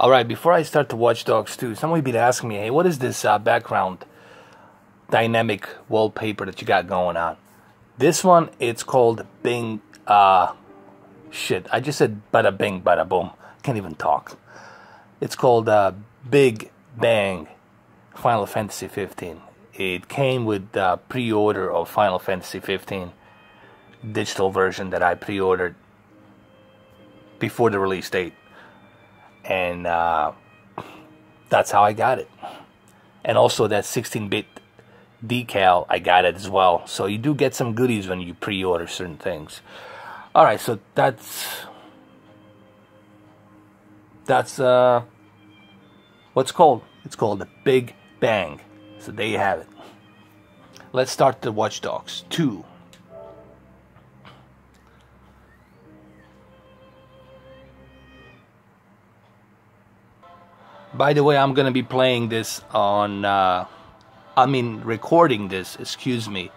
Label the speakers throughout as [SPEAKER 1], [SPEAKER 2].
[SPEAKER 1] Alright, before I start the Watch Dogs 2, somebody been asking me, hey, what is this background dynamic wallpaper that you got going on? This one, it's called Bing, shit, I just said bada bing, bada boom. Can't even talk. It's called Big Bang Final Fantasy 15. It came with pre-order of Final Fantasy 15 digital version that I pre-ordered before the release date. And that's how I got it. And also that 16-bit decal, I got it as well. So you do get some goodies when you pre-order certain things. Alright, so that's what's called. It's called the Big Bang. So there you have it. Let's start the Watch Dogs 2. By the way, I'm gonna be playing this on recording this, excuse me,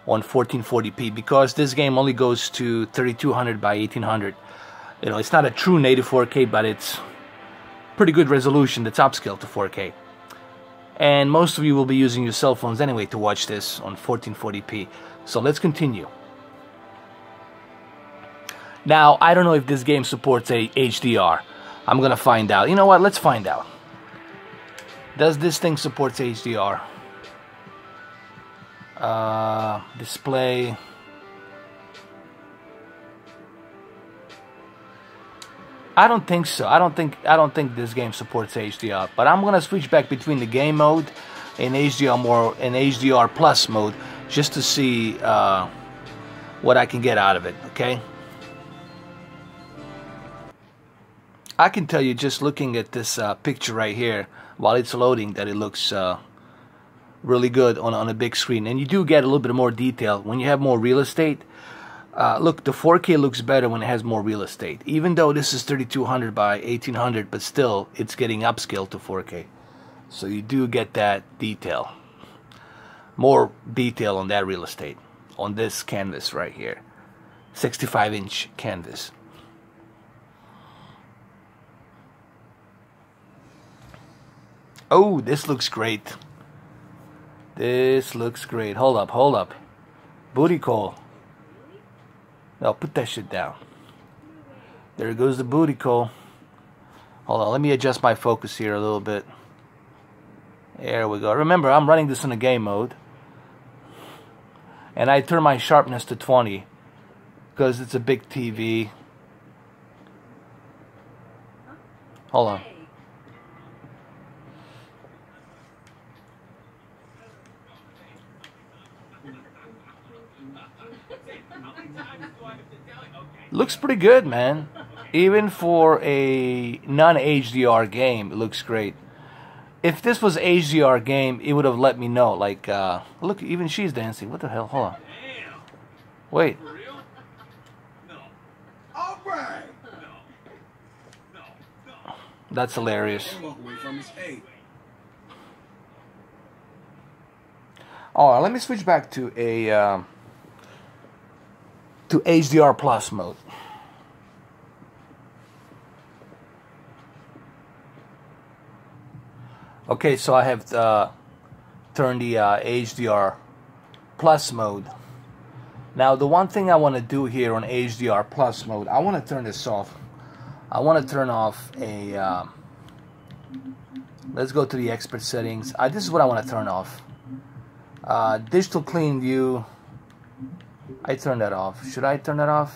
[SPEAKER 1] on 1440p, because this game only goes to 3200 by 1800. You know, it's not a true native 4K, but it's pretty good resolution that's upscaled to 4K. And most of you will be using your cell phones anyway to watch this on 1440p. So let's continue. Now, I don't know if this game supports a HDR. I'm gonna find out. You know what? Let's find out. Does this thing support HDR? Display. I don't think so. I don't think this game supports HDR. But I'm gonna switch back between the game mode and HDR plus mode just to see what I can get out of it. Okay. I can tell you just looking at this picture right here while it's loading that it looks really good on a big screen, and you do get a little bit more detail when you have more real estate. Look, the 4K looks better when it has more real estate, even though this is 3200 by 1800, but still it's getting upscaled to 4K, so you do get that detail, more detail on that real estate on this canvas right here, 65-inch canvas. Oh, this looks great. This looks great. Hold up, hold up. Booty call. No, put that shit down. There goes the booty call. Hold on, let me adjust my focus here a little bit. There we go. Remember, I'm running this in a game mode. And I turn my sharpness to 20 because it's a big TV. Hold on. Looks pretty good, man. Even for a non-HDR game, it looks great. If this was HDR game, it would have let me know. Like, look, even she's dancing. What the hell? Hold on. Wait. That's hilarious. Alright, let me switch back to a HDR plus mode. Okay, so I have turned the HDR plus mode. Now, the one thing I want to do here on HDR plus mode, I want to turn this off. I want to turn off a. Let's go to the expert settings. This is what I want to turn off. Digital clean view. I turn that off. Should I turn that off?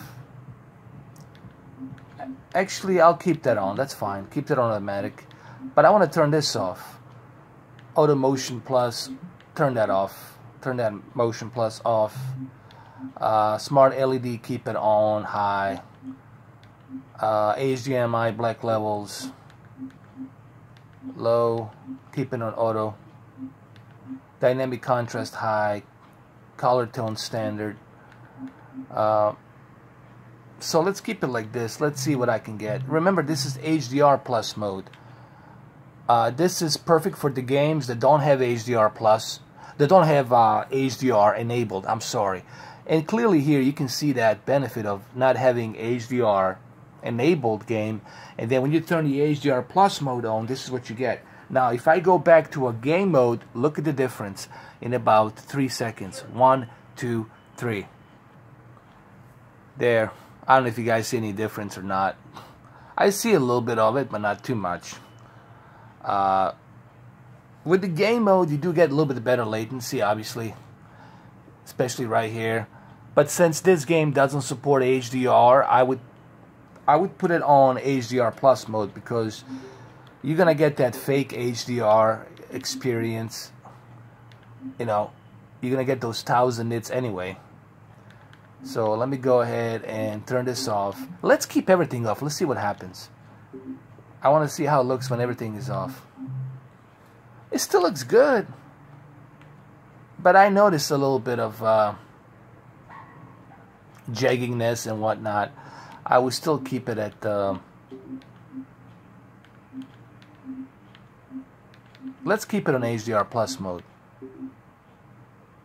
[SPEAKER 1] Actually, I'll keep that on. That's fine. Keep that on automatic. But I want to turn this off. Auto motion plus. Turn that off. Turn that motion plus off. Smart LED. Keep it on high. HDMI black levels. Low. Keep it on auto. Dynamic contrast high. Color tone standard. So let's keep it like this. Let's see what I can get. Remember, this is HDR plus mode. This is perfect for the games that don't have HDR plus. They don't have HDR enabled. I'm sorry. And clearly here you can see that benefit of not having HDR enabled game, and then when you turn the HDR Plus mode on, this is what you get. Now, if I go back to a game mode, look at the difference in about 3 seconds. 1, 2, 3. There. I don't know if you guys see any difference or not. I see a little bit of it, but not too much. With the game mode, you do get a little bit better latency, obviously, especially right here. But since this game doesn't support HDR, I would put it on HDR Plus mode, because you're gonna get that fake HDR experience. You know, you're gonna get those 1000 nits anyway. So let me go ahead and turn this off. Let's keep everything off. Let's see what happens. I want to see how it looks when everything is off. It still looks good, but I noticed a little bit of jagginess and whatnot. I would still keep it at let's keep it on HDR Plus mode.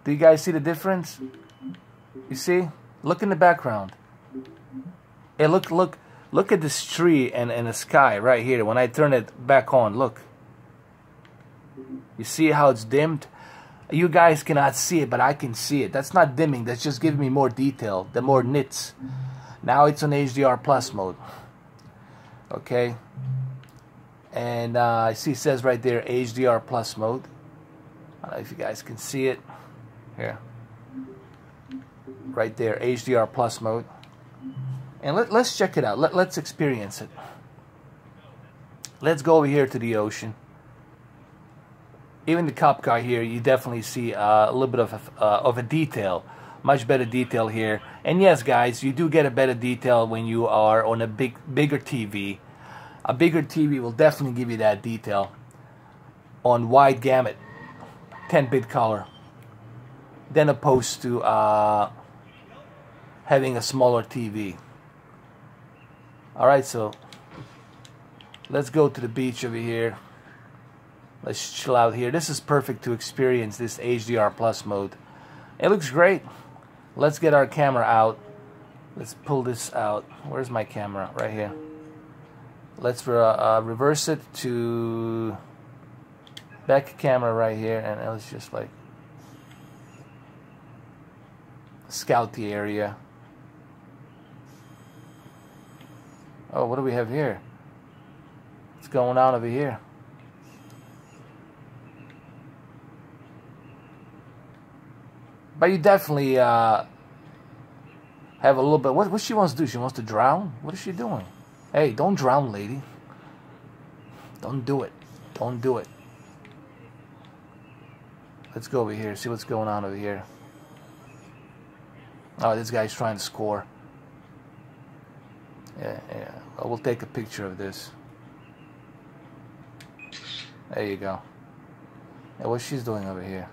[SPEAKER 1] Do you guys see the difference? You see? Look in the background. Hey, look at this tree and the sky right here. When I turn it back on, look. You see how it's dimmed? You guys cannot see it, but I can see it. That's not dimming. That's just giving me more detail, the more nits. Now it's on HDR Plus mode. Okay. And I see it says right there HDR Plus mode. I don't know if you guys can see it. Here. Right there, HDR Plus mode. And let's check it out. Let's experience it. Let's go over here to the ocean. Even the cop car here, you definitely see a little bit of a detail. Much better detail here. And yes, guys, you do get a better detail when you are on a bigger TV. A bigger TV will definitely give you that detail on wide gamut, 10-bit color, than opposed to having a smaller TV. Alright, so let's go to the beach over here. Let's chill out here. This is perfect to experience this HDR Plus mode. It looks great. Let's get our camera out. Let's pull this out. Where's my camera? Right here. Let's reverse it to back camera right here, and let's just like scout the area. Oh, what do we have here? What's going on over here? But you definitely have a little bit. What she wants to do? She wants to drown? What is she doing? Hey, don't drown, lady. Don't do it. Don't do it. Let's go over here, see what's going on over here. Oh, this guy's trying to score. Yeah. Oh, we'll take a picture of this. There you go. Yeah, what she's doing over here.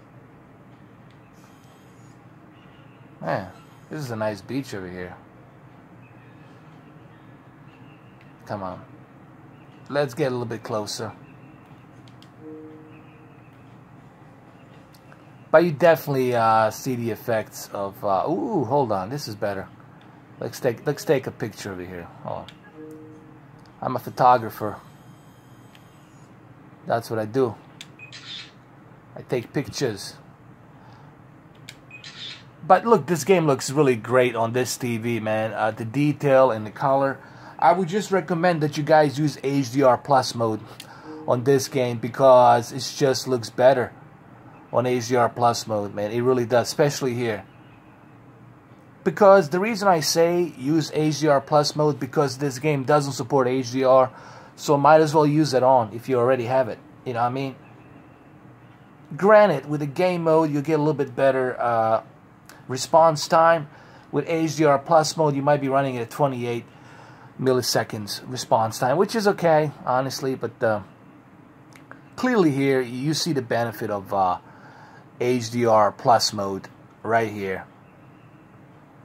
[SPEAKER 1] Man, this is a nice beach over here. Come on. Let's get a little bit closer. But you definitely see the effects of... ooh, hold on. This is better. Let's take a picture over here. Hold on. I'm a photographer. That's what I do. I take pictures. But look, this game looks really great on this TV, man. The detail and the color. I would just recommend that you guys use HDR Plus mode on this game, because it just looks better on HDR Plus mode, man. It really does, especially here. Because the reason I say use HDR Plus mode, because this game doesn't support HDR, so might as well use it on if you already have it. You know what I mean? Granted, with the game mode, you get a little bit better response time. With HDR Plus mode, you might be running at 28 milliseconds response time, which is okay, honestly, but clearly here you see the benefit of HDR Plus mode right here.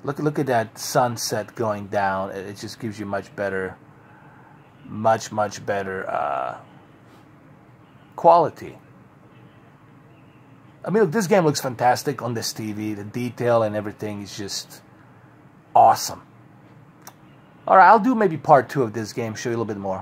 [SPEAKER 1] Look at that sunset going down. It just gives you much better quality. I mean, look, this game looks fantastic on this TV. The detail and everything is just awesome. Alright, I'll do maybe part 2 of this game, show you a little bit more.